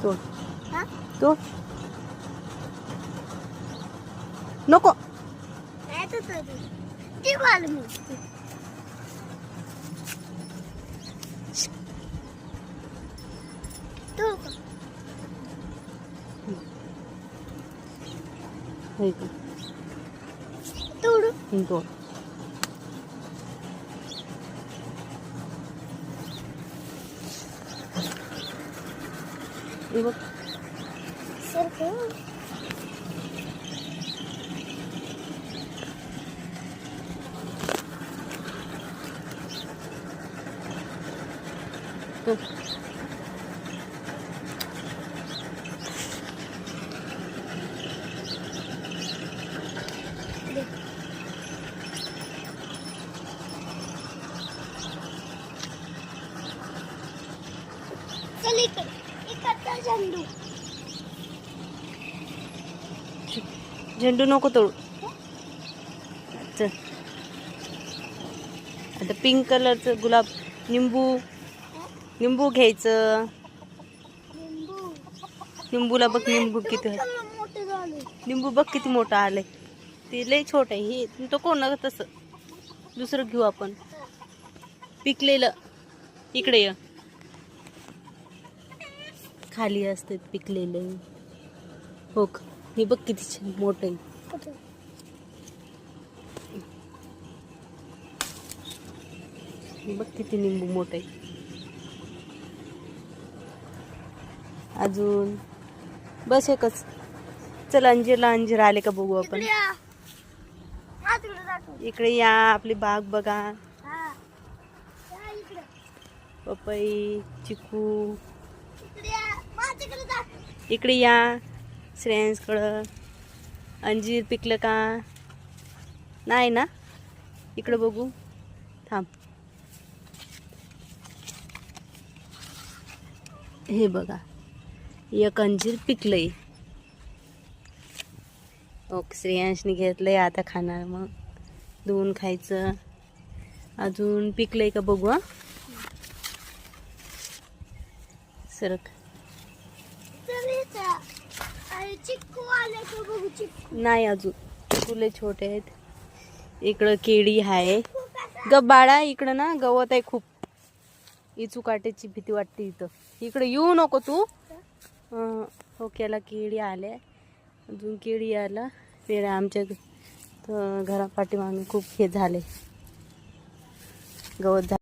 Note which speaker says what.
Speaker 1: तोड तोड नको तोड हे बघ झेंडू नको तोडू. चल आता पिंक कलरचं गुलाब निंबू घ्यायचं. निंबूला बघ निंबू किती निंबू बघ किती मोठं आलंय. ते लय छोट आहे हे तो कोण ना तसं दुसरं घेऊ आपण पिकलेलं. इकडे ये खाली असते पिकलेलं. हो हे बघ किती छान मोठं आहे. हे बघ किती निंबू मोठं आहे. अजून बस एकच. चल अंजीर आले का बघू आपण. इकडे या आपली बाग बघा. पपई चिकू. इकडे या श्रेयांसकडं. अंजीर पिकलं का नाही ना. इकडं बघू थांब. हे बघा एक अंजीर पिकलंय. ओके श्रेयांशने घेतलंय आता खाणार मग धुवून खायचं. अजून पिकलंय का बघू. हा सरक नाही अजून फुले छोटे आहेत. इकडं केळी आहे. बाळा इकडं ना गवत आहे खूप. इचू काट्याची भीती वाटते इथं. इकडे येऊ नको तू. ओक्याला केळी आल्या. अजून केळी आला पेढा. आमच्या घरा पाठीमागे खूप हे झाले गवत झाले.